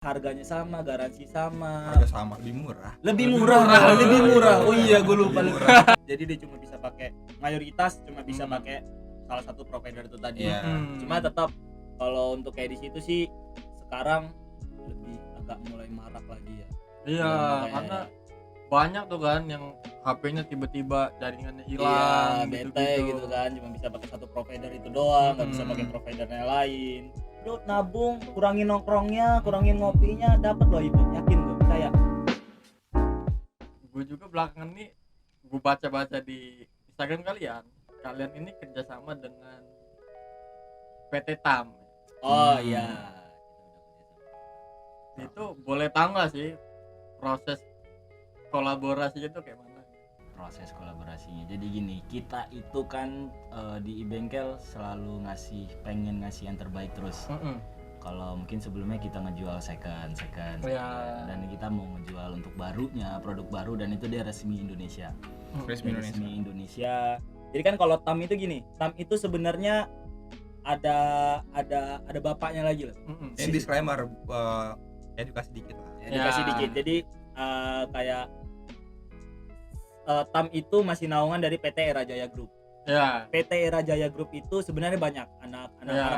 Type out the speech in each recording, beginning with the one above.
harganya sama, garansi sama. Harga sama, lebih murah. Lebih murah. Oh iya, gue lupa. Jadi dia cuma bisa pakai mayoritas cuma bisa pakai salah satu provider itu tadi. Cuma tetap kalau untuk kayak di situ sih sekarang lebih agak mulai marak lagi ya. Iya, karena banyak tuh kan yang HP-nya tiba-tiba jaringannya hilang, bete gitu kan, cuma bisa pakai satu provider itu doang, nggak bisa pakai providernya lain. Lu nabung, kurangin nongkrongnya, kurangin ngopinya, dapat loh iPhone, yakin gue, percaya. Gue juga belakangan nih, gue baca-baca di Instagram kalian ini kerjasama dengan PT TAM. Oh iya. Itu boleh tahu nggak sih proses kolaborasinya itu kayak mana? Proses kolaborasinya jadi gini, kita itu kan di eBengkel selalu pengen ngasih yang terbaik terus. Kalau mungkin sebelumnya kita ngejual second dan kita mau ngejual untuk barunya, produk baru, dan itu dia resmi Indonesia. Resmi Indonesia. Jadi kan kalau TAM itu gini, TAM itu sebenarnya ada bapaknya lagi loh. Ini disclaimer, edukasi dikit lah. Edukasi dikit. Jadi kayak TAM itu masih naungan dari PT Era Jaya Group. Ya. PT Era Jaya Group itu sebenarnya banyak anak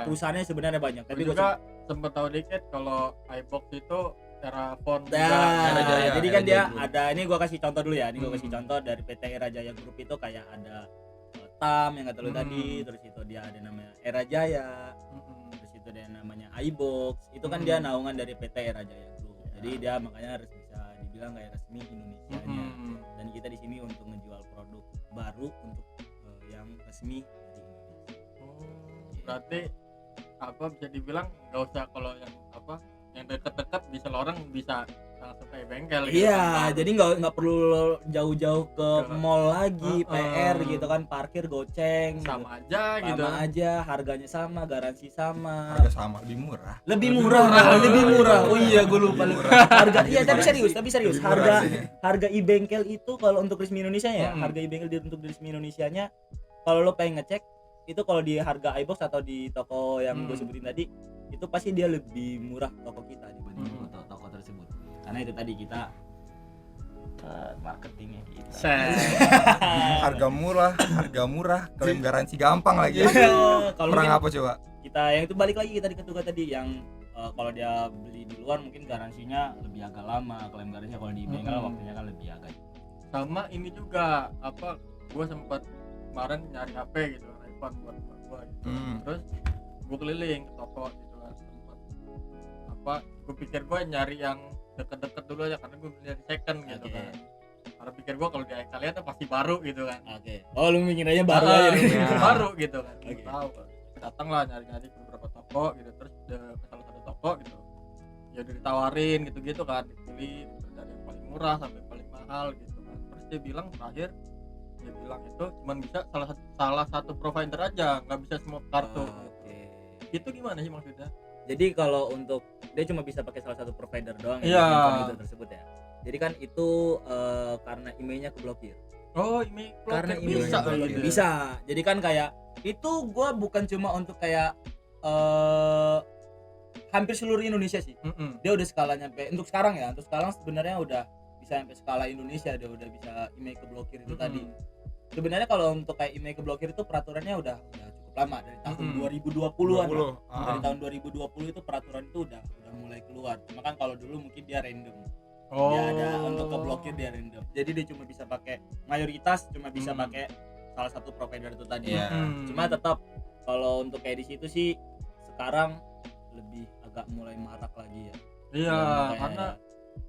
perusahaannya sebenarnya banyak. Tapi juga sempat tahu dikit kalau iBox itu Erafon Era Jaya. Jadi kan dia Group. Ada, ini gua kasih contoh dulu ya. Ini gua kasih contoh dari PT Era Jaya Group itu kayak ada TAM yang kata lu tadi, terus itu dia ada namanya Era Jaya. Terus itu ada namanya iBox. Itu kan dia naungan dari PT Era Jaya Group. Jadi dia makanya harus bisa dibilang kayak resmi Indonesianya. Dan kita di sini untuk ngejual produk baru untuk yang resmi dari Indonesia. Berarti bisa dibilang nggak usah kalau yang dekat-dekat bisa orang bisa langsung kayak bengkel. Iya, jadi nggak perlu jauh-jauh ke mall lagi, PR gitu kan, parkir goceng. Sama aja, harganya sama, garansi sama. Harga sama, lebih murah. Lebih murah. Oh iya, gue lupa. Harga tapi serius. Harga e-bengkel itu kalau untuk resmi Indonesia ya, harga e-bengkel untuk resmi Indonesianya kalau lo pengen ngecek itu kalau di harga iBox atau di toko yang gue sebutin tadi itu pasti dia lebih murah toko kita dibanding toko tersebut. Karena itu tadi kita marketingnya kita. harga murah, klaim garansi gampang lagi. Kalau kurang apa coba? Kita yang itu balik lagi tadi ketuga tadi yang kalau dia beli di luar mungkin garansinya lebih agak lama, klaim garansinya kalau di bengkel waktunya kan lebih agak. Sama ini juga gue sempat kemarin nyari HP gitu, iPhone buat gue gitu. Terus gue keliling ke toko gitu kan, sempat gue pikir gue nyari yang deket-deket dulu aja karena gue beli dari second gitu kan. Karena pikir gue kalau di kalian tuh pasti baru gitu kan. Oh lu mikirnya baru aja baru gitu kan. Tahu datang lah nyari-nyari ke beberapa toko gitu, terus ke salah satu toko gitu ya udah ditawarin gitu-gitu kan, dipilih gitu, dari yang paling murah sampai paling mahal gitu kan. Terus dia bilang itu cuma bisa salah satu provider aja, nggak bisa semua kartu. Itu gimana sih maksudnya? Jadi kalau untuk dia cuma bisa pakai salah satu provider doang itu tersebut ya. Jadi kan itu karena emailnya keblokir. Oh, email karena emailnya bisa. Jadi kan kayak itu gue bukan cuma untuk kayak hampir seluruh Indonesia sih. Dia udah skalanya untuk sekarang sebenarnya udah bisa sampai skala Indonesia, dia udah bisa email keblokir itu tadi. Sebenarnya kalau untuk kayak email keblokir itu peraturannya udah cukup lama dari tahun 2020-an. Dari tahun 2020 itu peraturan itu udah mulai keluar. Cuma kan kalau dulu mungkin dia random. Dia ada untuk keblokir dia random. Jadi dia cuma bisa pakai mayoritas cuma bisa pakai salah satu provider itu tadi. Cuma tetap kalau untuk kayak di situ sih sekarang lebih agak mulai marak lagi ya. Iya, karena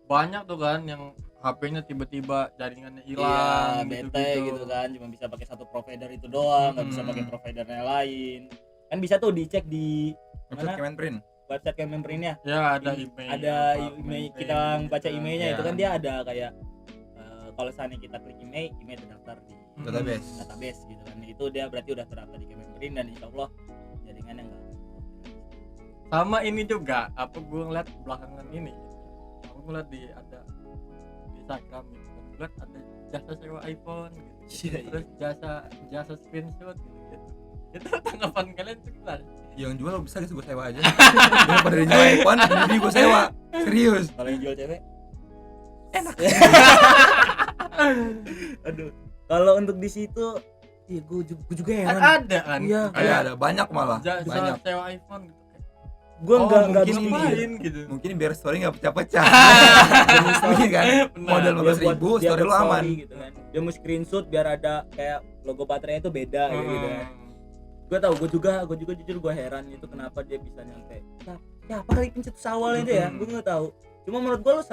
banyak tuh kan yang HP-nya tiba-tiba jaringannya hilang, bete gitu kan, cuma bisa pakai satu provider itu doang, nggak bisa pakai providernya lain. Kan bisa tuh dicek di website Kemenprint. Website Kemenprintnya. Ya ada email. Ada email kita baca emailnya itu kan dia ada kayak kalau misalnya kita klik email terdaftar di database gitu kan. Itu dia berarti udah terdaftar di Kemenprint dan insyaallah jaringannya enggak. Sama ini juga gue ngeliat belakangan ini. Aku ngeliat ada di Instagram gitu kan. Ngeliat ada jasa sewa iPhone gitu. Terus jasa screenshot gitu. Itu tanggapan kalian tuh gimana? Yang jual bisa gitu gue sewa aja. Daripada dia jual iPhone, jadi gue sewa. Serius. Kalau yang jual cewek Enak. aduh, kalau untuk di situ ya gue juga heran. Ada kan? Iya. Ada banyak malah. Banyak Banyak. sewa iPhone gitu. Gue nggak mungkin bisa Ngapain gitu. Mungkin biar story nggak pecah-pecah. Mungkin kan. Modal Dia 15.000 buat- dia story buat lu aman. gitu kan. Dia mau screenshot biar ada kayak logo baterainya itu beda gitu kan. Hmm. Gue tahu, gue juga jujur gue heran itu kenapa dia bisa nyampe ya apa kali pencetus awal itu ya, gue nggak tahu. Cuma menurut gue lu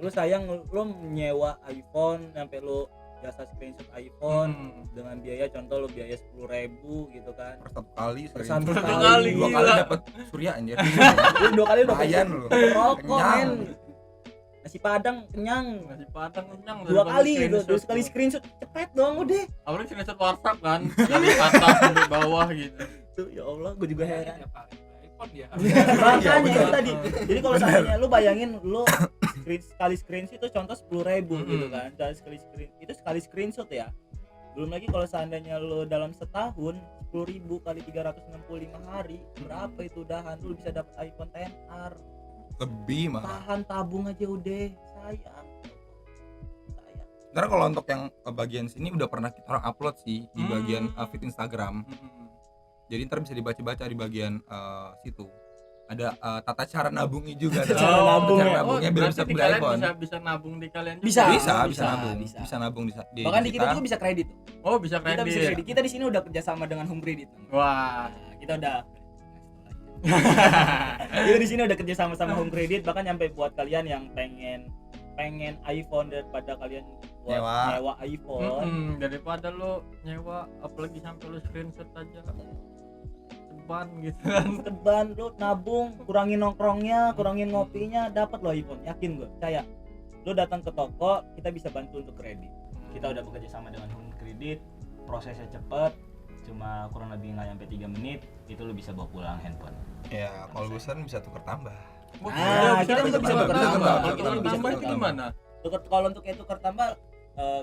sayang lu nyewa iPhone sampai lu jasa screenshot iPhone dengan biaya, contoh lu biaya 10.000 gitu kan Per satu kali, per sering. satu Satu kali. kali. Dua kali Gila. dapat surya anjir. Lu 2 kali udah Lumayan lu. rokok Kenyang. men, nasi padang kenyang Nasi padang kenyang 2 kali gitu, terus sekali screenshot cepet dong udah apalagi screenshot WhatsApp kan dari atas sampai bawah gitu. tuh. Ya Allah, gue juga heran. iPhone ya. Makanya bener. itu tadi. Jadi kalau seandainya lu bayangin lu sekali screenshot itu contoh 10.000 gitu kan. Sekali screenshot ya. Belum lagi kalau seandainya lu dalam setahun 10.000 kali 365 hari, berapa itu udahan lu bisa dapat iPhone XR. Lebih malah. Tahan tabung aja udah. Sayang. Sebenarnya kalau untuk yang bagian sini udah pernah kita orang upload sih di bagian feed Instagram. Jadi ntar bisa dibaca-baca di bagian situ. Ada tata cara nabungnya juga. Ada Cara nabung cara ya? nabungnya biar berarti bisa di beli kalian iPhone. bisa nabung di kalian juga? Bisa. Bisa nabung. bisa. Bisa nabung di Bahkan di kita juga bisa kredit. Oh bisa Kita bisa kredit. kredit. Kita di sini udah kerjasama dengan Home Credit. Wah. Nah, kita udah kita di sini udah kerja sama Home Credit, bahkan nyampe buat kalian yang pengen iPhone daripada kalian buat Nyewa. nyewa iPhone. Daripada lo nyewa apalagi sampai lo screenshot aja ceban gitu kan. Teban lu nabung, kurangin nongkrongnya, kurangin ngopinya, dapat lo iPhone. Yakin gue, percaya. Lu datang ke toko, kita bisa bantu untuk kredit. Kita udah bekerja sama dengan Home Credit, prosesnya cepet, cuma kurang lebih nggak nyampe 3 menit, itu lu bisa bawa pulang handphone. Ya, kalau bosan bisa tukar tambah. Kita juga bisa tukar tambah. Kalau Kita tukar bisa tambah tukar itu tambah. gimana? Kalau untuk itu tukar tambah,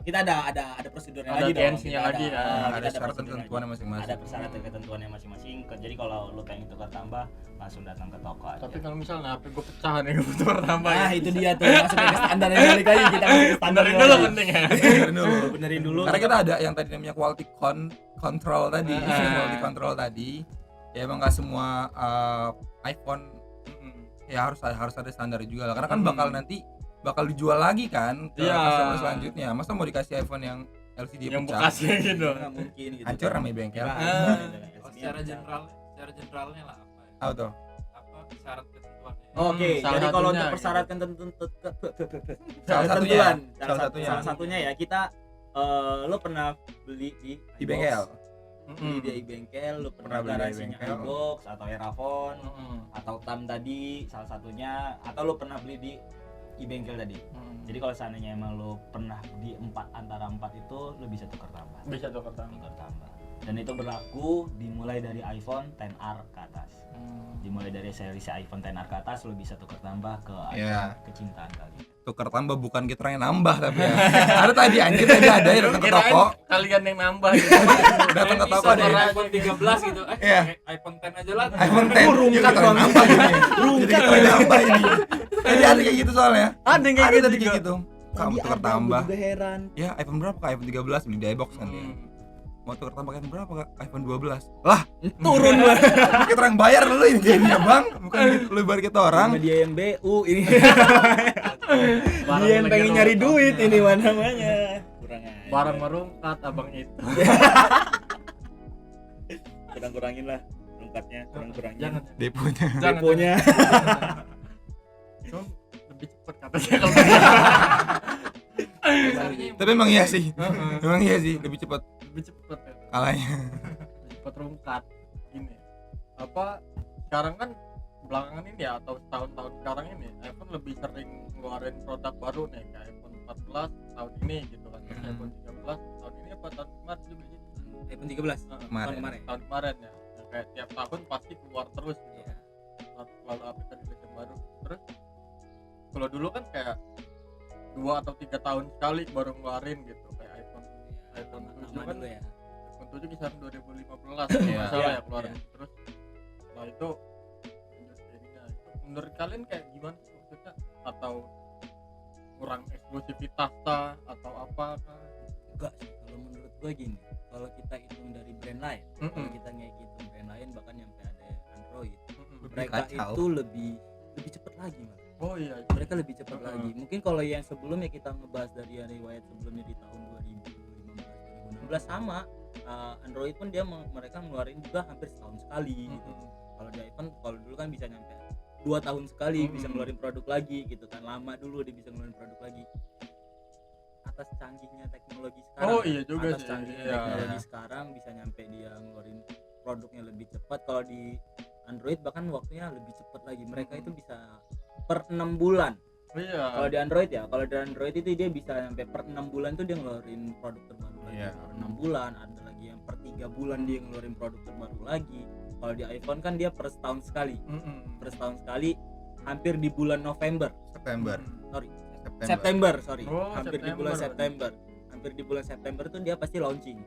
kita ada prosedurnya Ada lagi dong. gengsinya Kita lagi, kita Ada syarat prosedurnya ketentuannya lagi. masing-masing. Ada persyaratan ketentuannya masing-masing. Jadi kalau lu pengen tukar tambah, langsung datang ke toko aja. Tapi kalau misalnya HP gue pecah nih gue tukar tambah. Nah itu dia tuh, masuk ke standar yang balik lagi, kita masuk ke standar Benerin dulu penting ya. Benerin dulu. benerin dulu. Karena kita ada yang tadi namanya quality control tadi, quality control tadi. Ya emang nggak semua iPhone ya harus ada standar juga lah. Karena kan bakal dijual lagi kan ke Iya. customer selanjutnya. Masa mau dikasih iPhone yang LCD Yang pecah? bekasnya gitu. Nggak mungkin gitu. Hancur namanya bengkel. Secara generalnya lah apa? Tahu tuh. Apa syarat ketentuannya? Oke, Salah jadi kalau satunya untuk gitu. persyaratan Salah satunya. salah satunya ya kita lo pernah beli di Di bengkel. beli di bengkel, lo pernah Pernah beli di garansinya bengkel. iBox atau Erafone atau TAM tadi salah satunya, atau lo pernah beli di bengkel tadi. Jadi kalau seandainya emang lo pernah di antara 4 itu lo bisa tukar tambah. Bisa tukar tambah. Tukar tambah. Dan itu berlaku dimulai dari iPhone XR ke atas. Dimulai dari seri iPhone XR ke atas lo bisa tukar tambah ke Iya. kecintaan kalian. Tukar tambah bukan kita orang yang nambah tapi ya. Ada tadi anjir tadi ada yang datang ke Kirain toko, kalian yang nambah gitu. datang ke toko Bisa deh. dari iPhone 13 gitu. Iya. iPhone 10 aja lah. iPhone 10 ya kita orang nambah ini. Jadi kita orang nambah ini. Tadi ada kayak gitu soalnya. Ada yang kayak Ada gitu tadi juga. kayak gitu. Kamu tukar Ada, tambah. gua juga heran. Ya iPhone berapa kak? iPhone 13 beli di iBox kan dia. Mau tukar tambah kan berapa kak? iPhone 12. Lah, Turun lah. kita orang bayar dulu ini gamenya bang. Bukan gitu, lu bayar kita orang. Sama dia yang BU ini. Barang Dia yang lagi pengen nyari rongkap. duit ini mana namanya. Kurang aja. Barang merungkat abang itu. Kurang-kurangin lah rungkatnya, kurang-kurangin. Jangan. Deponya. Jangan. Deponya. Cuma lebih cepat katanya kalau Tapi emang iya sih. Emang iya sih, lebih cepat lebih cepat ya. kalahnya. Lebih cepat rungkat. Gini. Apa sekarang kan belakangan ini ya atau tahun-tahun sekarang ini iPhone lebih sering ngeluarin produk baru nih kayak iPhone 14 tahun ini gitu kan. Terus iPhone 13 tahun ini apa tahun kemarin juga sih? iPhone 13 Kemarin. Tahun kemarin ya. Yang kayak tiap tahun pasti keluar terus gitu. Lalu aplikasi yang baru. Terus kalau dulu kan kayak 2 atau 3 tahun sekali baru ngeluarin gitu kayak iPhone 7 kan dulu ya. iPhone 7 kisaran 2015 Iya. masalah ya keluarin. Iya. Terus Nah itu jadinya itu menurut kalian kayak gimana sih maksudnya, atau kurang eksklusivitas kah atau apa kah? Enggak sih, kalau menurut gue gini, kalau kita hitung dari brand lain, kalau kita ngitung brand lain bahkan nyampe ada Android, mereka kacau. itu lebih cepat lagi malah. Oh iya, Mereka lebih cepat lagi. Mungkin kalau yang sebelumnya kita ngebahas dari riwayat sebelumnya di tahun 2015 2016 sama Android pun mereka ngeluarin juga hampir setahun sekali gitu. Kalau di iPhone kalau dulu kan bisa nyampe 2 tahun sekali bisa ngeluarin produk lagi gitu kan. Lama dulu dia bisa ngeluarin produk lagi. Atas canggihnya teknologi sekarang. Oh iya juga atas sih. canggihnya Iya. teknologi sekarang bisa nyampe dia ngeluarin produknya lebih cepat. Kalau di Android bahkan waktunya lebih cepat lagi. Mereka itu bisa per 6 bulan. Iya. Kalau di Android ya, kalau di Android itu dia bisa sampai per 6 bulan tuh dia ngeluarin produk terbaru lagi. Iya. Per 6 bulan, ada lagi yang per 3 bulan dia ngeluarin produk terbaru lagi. Kalau di iPhone kan dia per setahun sekali. Per setahun sekali hampir di bulan November. September. September, sorry. Oh, Hampir di September. bulan September. Hampir di bulan September tuh dia pasti launching.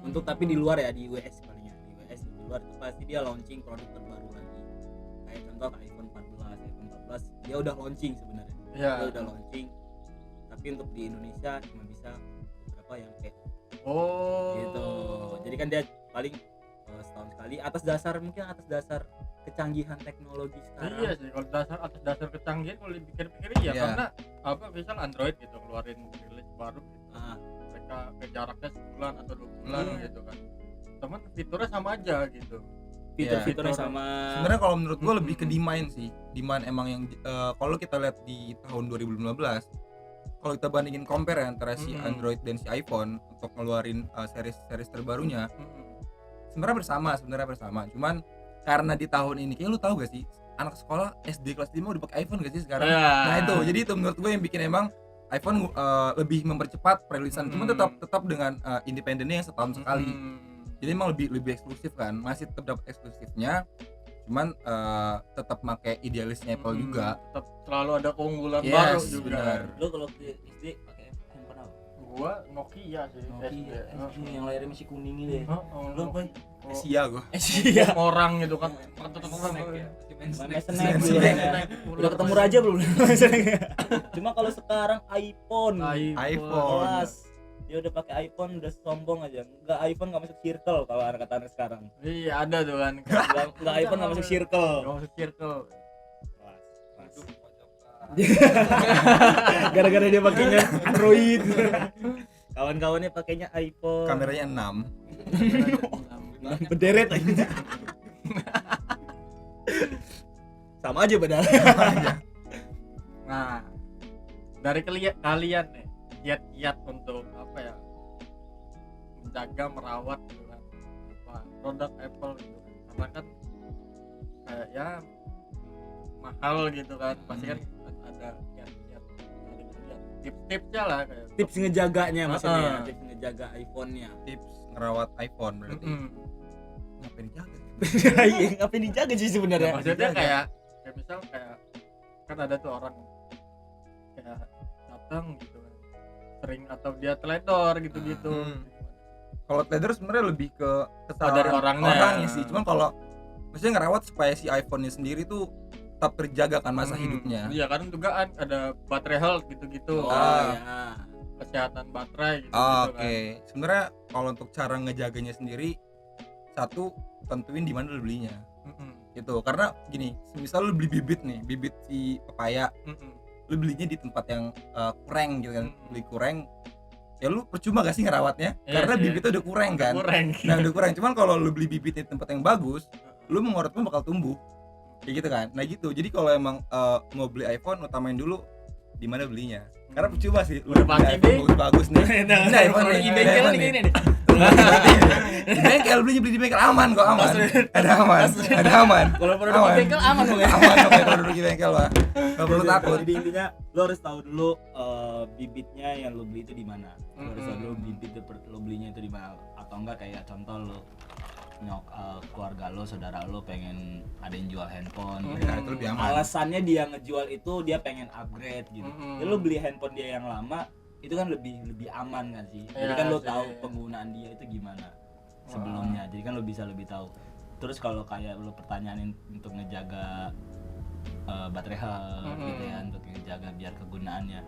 Untuk tapi di luar ya, di US palingnya. Di US di luar itu pasti dia launching produk terbaru lagi. Kayak contoh iPhone 14 dia udah launching sebenarnya. Iya. Dia udah launching. Tapi untuk di Indonesia cuma bisa beberapa yang kayak Oh. gitu. Jadi kan dia paling setahun sekali atas dasar kecanggihan teknologi sekarang. Iya sih, kalau atas dasar kecanggihan kalau dipikir-pikir iya, Iya. karena apa misal Android gitu keluarin rilis baru gitu. Ah, Mereka ke jaraknya sebulan atau 2 bulan Iya. gitu kan. Teman fiturnya sama aja gitu. fitur-fiturnya Fitur. sama. Sebenarnya kalau menurut gua lebih ke demand sih. Demand emang yang kalau kita lihat di tahun 2015, kalau kita bandingin compare ya antara si Android dan si iPhone untuk ngeluarin series terbarunya, sebenarnya bersama. Cuman karena di tahun ini, kayak lu tahu gak sih, anak sekolah SD kelas 5 udah pakai iPhone gak sih sekarang? Iya. Nah itu, jadi itu menurut gue yang bikin emang iPhone lebih mempercepat perilisan, cuman tetap dengan independennya yang setahun sekali. Jadi emang lebih eksklusif kan, masih tetap dapat eksklusifnya, cuman tetap pakai idealisnya Apple juga. Tetap selalu ada keunggulan Yes, baru juga. benar. Lu kalau di SD pakai handphone apa? Gua Nokia sih. Nokia, SD. yang layarnya masih kuning ini deh. Lu apa? Sia gue. Iya. Orang gitu kan. Snack ya, masih main Main snack. snack Snack. dulu kan. Udah ketemu Raja belum? Cuma kalau sekarang iPhone iPhone. kelas dia udah pakai iPhone udah sombong aja. Enggak, iPhone enggak masuk circle kalau anak-anak sekarang. Iya ada tuh kan. Enggak iPhone enggak masuk circle. Gak masuk circle. Kelas. Gara-gara dia pakainya Android. Kawan-kawannya pakainya iPhone. Kameranya 6. Berderet aja. Sama aja padahal. Nah, dari kalian nih, kiat-kiat untuk apa ya? Menjaga, merawat gitu kan. Apa produk Apple gitu kan. Karena kan kayak ya mahal gitu kan. Pasti kan ada kiat-kiat dari kalian. Tips-tipsnya lah kayak. Tips ngejaganya maksudnya, Ah. tips ngejaga iPhone-nya. Tips ngerawat iPhone berarti. Ngapain dijaga? Iya, ngapain dijaga sih sebenarnya? Maksudnya kayak misal kayak kan ada tuh orang kayak datang gitu kan. Sering atau dia teledor gitu-gitu. Kalau trader sebenarnya lebih ke kesalahan dari orangnya. sih. Cuman kalau maksudnya ngerawat supaya si iPhone-nya sendiri tuh tetap terjaga kan masa hidupnya. Iya kan juga kan ada baterai health gitu-gitu. Oh Ah. ya. Kesehatan baterai gitu, Oke. Sebenarnya kalau untuk cara ngejaganya sendiri, satu tentuin di mana lu belinya. Gitu. Karena gini, misal lu beli bibit nih, bibit si pepaya, lu belinya di tempat yang kurang gitu kan. Beli kurang, ya lu percuma gak sih ngerawatnya? Iya, Karena iya. bibitnya udah kurang kan. Kurang. Nah udah kurang, cuman kalau lu beli bibit di tempat yang bagus, lu mengorat pun bakal tumbuh kayak gitu kan. Nah gitu, jadi kalau emang mau beli iPhone, utamain dulu di mana belinya. Karena percuma sih lu Udah beli pasti iPhone deh. bagus nih. Ini iPhone nih, Di bengkel iPhone nih nih. gini nih. Di bengkel, beli di bengkel aman kok, aman. Ada aman, ada aman. Kalau produk Aman. di bengkel aman dong ya. Aman kalau duduk di bengkel lah. Gak perlu takut. Jadi intinya lo harus tahu dulu bibitnya yang lo beli itu di mana. Lo harus tahu dulu bibit lo belinya itu di mana. Atau enggak kayak contoh lo keluarga lo, saudara lo pengen ada yang jual handphone. Ya, itu lebih aman. Alasannya dia ngejual itu dia pengen upgrade gitu. Jadi lo beli handphone dia yang lama itu kan lebih aman kan sih. Jadi Iya kan lo sih. tahu penggunaan dia itu gimana sebelumnya. Jadi kan lo bisa lebih tahu. Terus kalau kayak lu pertanyaan untuk ngejaga baterai health gitu ya, untuk ngejaga biar kegunaannya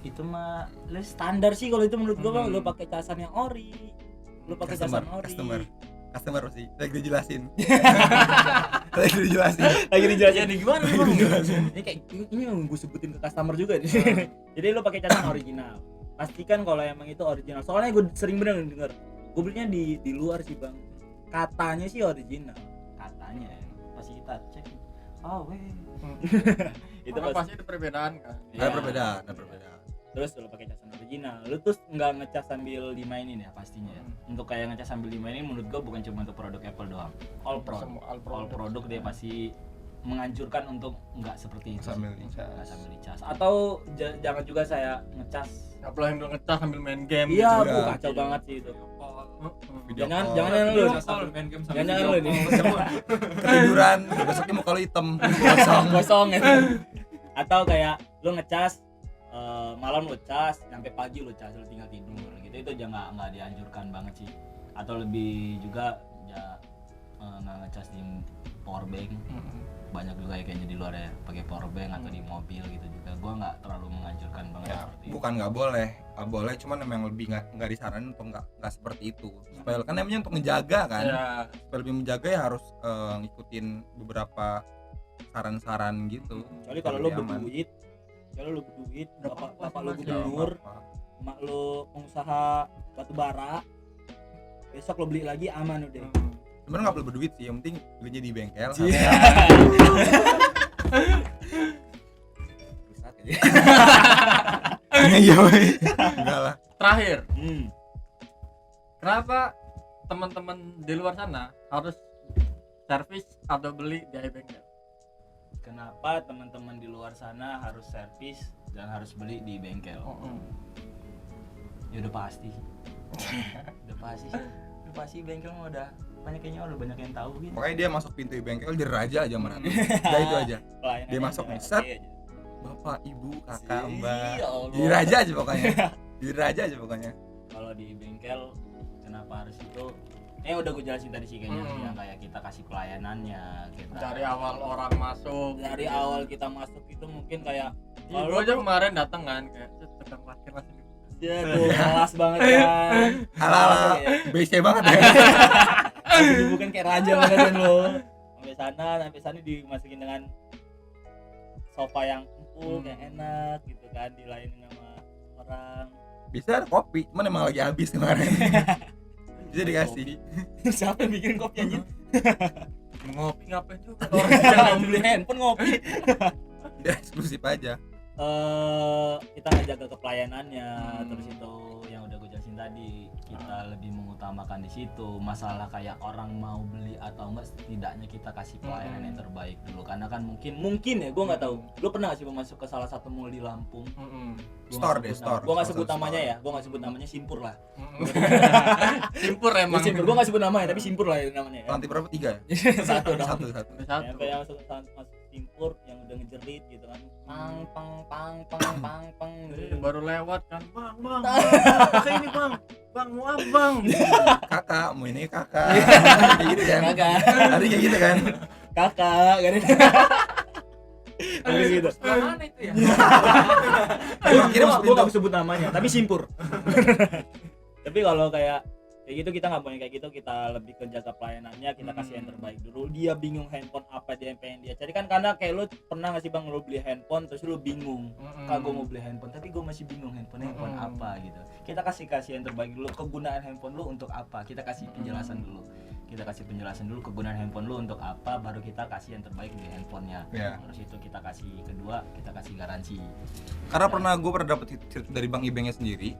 itu mah lu standar sih kalau itu menurut gua Bang. Lu pakai casan yang ori, lu pakai casan ori. Customer sih lagi dijelasin. lagi dijelasin Jadi gimana Bang? Ini kayak ini yang gue sebutin ke customer juga nih. Jadi lu pakai casan original. Pastikan kalau emang itu original. Soalnya gue sering bener denger. Gue belinya di luar sih Bang. Katanya sih original. Katanya pasti kita cek. Oh weh. Itu pasti ada perbedaan kan. ada perbedaan. Terus lu pakai casan original. Lu tuh nggak ngecas sambil dimainin ya Pastinya ya. Untuk kayak ngecas sambil dimainin menurut gua bukan cuma untuk produk Apple doang. All produk dia pasti menganjurkan untuk nggak seperti itu. Sambil nggak sambil dicas. Atau jangan juga saya ngecas. Apalagi udah ngecas sambil main game. Iya, gitu. Bu, kacau banget sih itu. Video Jangan call. jangan lu. Sambil main game sambil Jangan video lu nih. Ketiduran besoknya muka lu hitam Kosong ya. Atau kayak lu ngecas malam lu cas, sampai pagi lu cas, lu tinggal tidur gitu. Itu jangan nggak dianjurkan banget sih. Atau lebih juga ya nggak ngecas di power bank. Banyak juga ya kayaknya di luar ya pakai power bank atau di mobil gitu juga. Gua nggak terlalu menganjurkan banget ya, seperti bukan nggak boleh cuman memang lebih nggak disaranin untuk nggak seperti itu supaya kan namanya untuk menjaga kan Iya. supaya lebih menjaga ya harus ngikutin beberapa saran-saran gitu. Kecuali kalau lu Lebih aman. berduit, kalau lu berduit, Nggak bapak apa-apa lu sih, Mas. gubernur, Nggak apa-apa. mak lu pengusaha batu bara, besok lu beli lagi aman udah. Sebenarnya nggak perlu berduit sih, yang penting belinya di bengkel. Iya. Rusak aja. Iya, weh. Enggak lah. Terakhir, Hmm. kenapa teman-teman di luar sana harus servis atau beli di iBengkel? Kenapa teman-teman di luar sana harus servis dan harus beli di bengkel? Ya udah pasti. Udah pasti sih. Udah pasti bengkel mah udah banyak yang tahu gitu. Makanya dia masuk pintu bengkel jadi raja aja merana. Udah itu aja. Pelayanannya Dia masuk udah nih, set. oke aja. Bapak, ibu, kakak, mbak. Ya Allah. Jadi raja aja pokoknya. Jadi raja aja pokoknya. Kalau di bengkel kenapa harus itu? Udah gue jelasin tadi sih kayaknya yang kayak kita kasih pelayanannya, kita Dari awal orang masuk, Dari awal kita masuk itu mungkin kayak Iya, gue aja kemarin datang kan kayak sedang parkir langsung ya tuh kelas banget kan. Ala-ala BC banget ya. Jadi bukan kayak raja banget kan lo. Sampai sana dimasukin dengan sofa yang empuk, yang enak gitu kan, dilayanin sama orang. Bisa ada kopi, cuman emang lagi habis kemarin. Bisa dikasih. Siapa yang bikin kopi anjir? ngopi ngapain juga Orang beli handphone ngopi. Dia eksklusif aja. Kita ngejaga kepelayanannya, terus itu yang udah gue jelasin tadi, kita lebih mengutamakan di situ. Masalah kayak orang mau beli atau enggak, setidaknya kita kasih pelayanan yang terbaik dulu, karena kan mungkin ya, gue nggak tahu. Lu pernah nggak sih masuk ke salah satu mall di Lampung? Store. Gue nggak sebut namanya ya, gue nggak sebut namanya, Simpur lah. Simpur emang. Simpur, gue nggak sebut namanya, tapi Simpur lah ya namanya. Lantai berapa? 3 ya? Satu dong. Satu. Sampai yang masuk Simpur yang udah ngejerit gitu kan, pang Baru lewat kan, bang pakai ini bang mau apa bang? Kakak, mau ini kakak. Kayak gitu kan. Kakak. Tadi kayak gitu kan. Kakak kan gitu. Mana itu ya? Gue gak sebut namanya, tapi Simpur. Tapi kalau kayak gitu kita nggak boleh kayak gitu, kita lebih ke jaga pelayanannya, kita kasih yang terbaik dulu. Dia bingung handphone apa dia yang pengen dia cari kan, karena kayak lu pernah nggak sih bang, lu beli handphone terus lu bingung, kak gue mau beli handphone tapi gue masih bingung handphone apa gitu. Kita kasih yang terbaik dulu, kegunaan handphone lu untuk apa, kita kasih penjelasan dulu. Kita kasih penjelasan dulu kegunaan handphone lu untuk apa, baru kita kasih yang terbaik di handphonenya. Terus itu kita kasih kedua, kita kasih garansi. Karena gue pernah dapet cerita dari Bang Ibengnya sendiri.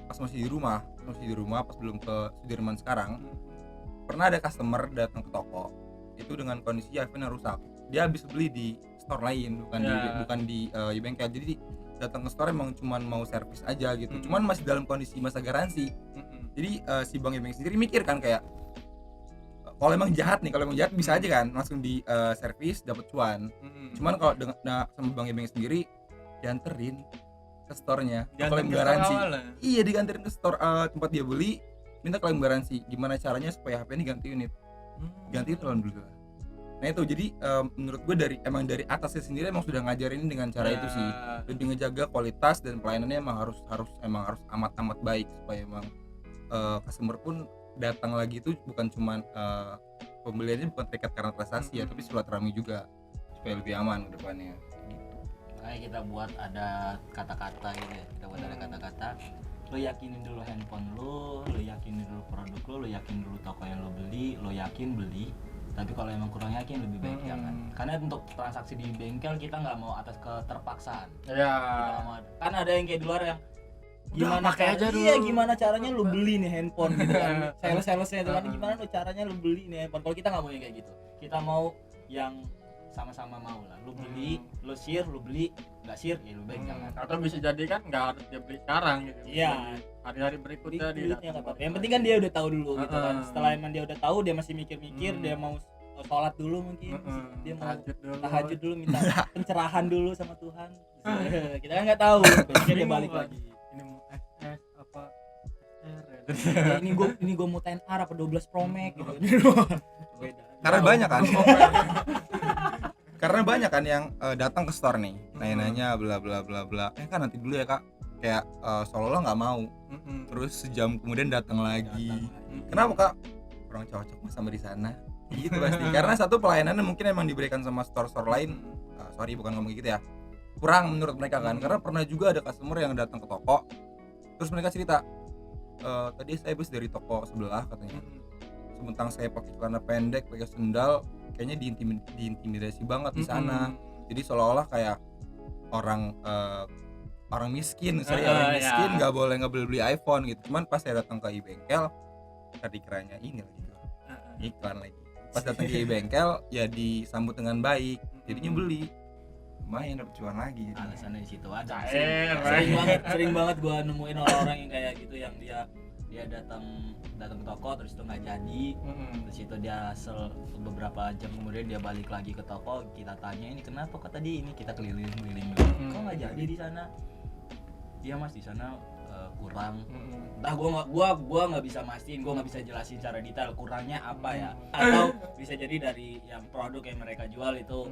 Pas masih di rumah pas belum ke Sudirman sekarang, pernah ada customer datang ke toko itu dengan kondisi iPhone yang rusak. Dia habis beli di store lain, bukan di bengkel. Jadi datang ke store emang cuman mau servis aja gitu. Cuman masih dalam kondisi masa garansi. Jadi si Bang Ibeng sendiri mikir kan kayak kalau emang jahat bisa aja kan langsung di servis dapat cuan. Cuman kalau sama Bang Ibeng sendiri dianterin ke store-nya, klaim garansi. Iya, digantirin ke store tempat dia beli, minta klaim garansi. Gimana caranya supaya HP ini ganti unit? ganti itu alhamdulillah. Nah itu jadi menurut gue dari atasnya sendiri emang sudah ngajarin dengan cara itu sih, lebih ngejaga kualitas dan pelayanannya emang harus amat baik supaya emang customer pun datang lagi itu bukan cuman pembeliannya bukan terikat karena transaksi ya, tapi silaturahmi juga supaya lebih aman ke depannya. Kayak kita buat ada kata-kata gitu ya, kita buat ada kata-kata, lo yakinin dulu handphone lo yakinin dulu produk lo yakinin dulu toko yang lo beli, lo yakin beli. Tapi kalau emang kurang yakin lebih baik jangan. Karena untuk transaksi di bengkel kita nggak mau atas keterpaksaan. Ya. Kita nggak mau. Kan ada yang kayak di luar yang Gimana pakai aja dulu. Iya, gimana caranya lu beli nih handphone gitu kan. Salesnya itu kan gimana lu caranya lu beli nih handphone. Kalau kita nggak mau yang kayak gitu. Kita mau yang sama-sama mau lah. Lu beli, lu share, lu beli, nggak share ya lu baik jangan. Atau bisa jadi kan nggak harus dia beli sekarang gitu. Iya. Hari-hari berikutnya dia Duitnya nggak apa-apa. Yang penting kan dia udah tahu dulu gitu kan. Setelah emang dia udah tahu, dia masih mikir-mikir, dia mau sholat dulu mungkin, dia mau tahajud dulu, minta pencerahan dulu sama Tuhan. Kita kan nggak tahu, besoknya dia balik lagi. Ini mau SS apa Ini gue mau 10R apa 12 Pro Max gitu. Beda. Karena banyak kan yang datang ke store nih, nanya bla bla bla bla. Kan nanti dulu ya kak, kayak seolah-olah nggak mau. Terus sejam kemudian datang lagi. Kenapa kak? Kurang cocok mas sama di sana. Gitu pasti. Karena satu pelayanannya mungkin emang diberikan sama store-store lain. Sorry bukan ngomong gitu ya. Kurang menurut mereka kan. Karena pernah juga ada customer yang datang ke toko, terus mereka cerita, tadi saya habis dari toko sebelah katanya. Sementara saya pakai celana pendek, pakai sendal, kayaknya diintimidasi banget di sana. Jadi seolah-olah kayak orang miskin, orang miskin nggak boleh ngebeli iPhone gitu. Cuman pas saya datang ke e-bengkel, tadi kiranya ini lagi iklan lagi. Pas datang ke e-bengkel ya disambut dengan baik, jadinya beli. Lumayan dapet cuan lagi. Alasannya di situ ada. Sering banget gua nemuin orang-orang yang kayak gitu, yang dia datang ke toko terus itu nggak jadi, terus itu dia beberapa jam kemudian dia balik lagi ke toko, kita tanya ini kenapa kok tadi ini, kita keliling kok nggak jadi di sana. Iya mas di sana kurang. Entah gua nggak bisa mastiin, gua nggak bisa jelasin secara detail kurangnya apa ya, atau bisa jadi dari yang produk yang mereka jual itu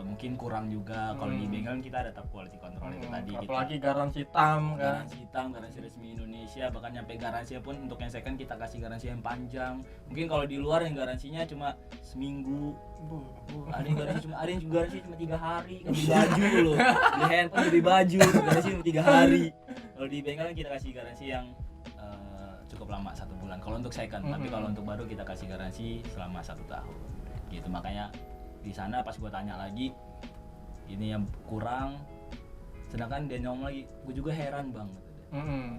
mungkin kurang juga. Kalau di bengkel kita ada tab quality control itu tadi. Apalagi garansi hitam kan. Garansi hitam, garansi resmi Indonesia, bahkan nyampe garansi pun untuk yang second kita kasih garansi yang panjang. Mungkin kalau di luar yang garansinya cuma seminggu. Ada yang garansi cuma 3 hari. Beli baju loh. Beli handphone, beli baju, garansi cuma 3 hari. Kalau di bengkel kita kasih garansi yang cukup lama 1 bulan kalau untuk second. Tapi kalau untuk baru kita kasih garansi selama 1 tahun. Gitu makanya di sana pas gue tanya lagi ini yang kurang, sedangkan dia ngomong lagi gue juga heran banget.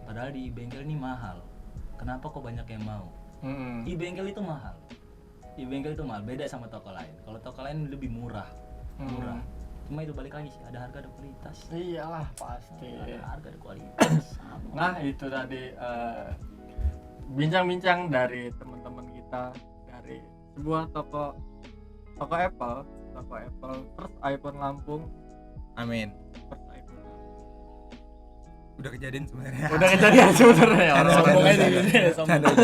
Padahal di bengkel ini mahal, kenapa kok banyak yang mau? Di bengkel itu mahal, beda sama toko lain. Kalau toko lain lebih murah. Cuma itu balik lagi sih, ada harga ada kualitas. Iyalah pasti. Ada harga ada kualitas. Nah itu tadi bincang-bincang dari teman-teman kita dari sebuah toko Apple first iPhone Lampung. Amin. First iPhone Lampung. Udah kejadian sebenarnya. Sombong aja gitu ya, sombong.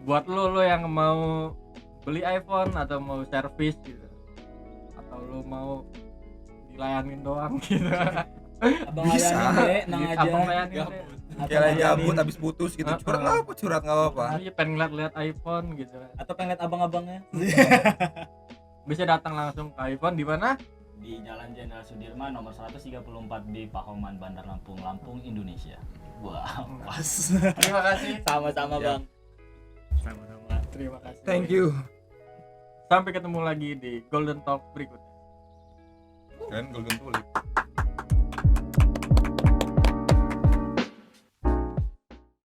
Buat lo yang mau beli iPhone atau mau servis gitu, atau lo mau dilayanin doang gitu. Abang layanin nang aja. Abang layanin deh. Kayak lagi gabut habis putus gitu. Curhat nggak apa-apa. Iya pengen lihat iPhone gitu. Atau pengen lihat abang-abangnya. Bisa datang langsung ke iPhone di mana? Di Jalan Jenderal Sudirman nomor 134B Pahoman Bandar Lampung, Indonesia. Wow, pas. Terima kasih. Sama-sama Ya. Bang. Sama-sama. Terima kasih. Thank you. Sampai ketemu lagi di Golden Talk berikutnya. Kan Golden Tulip.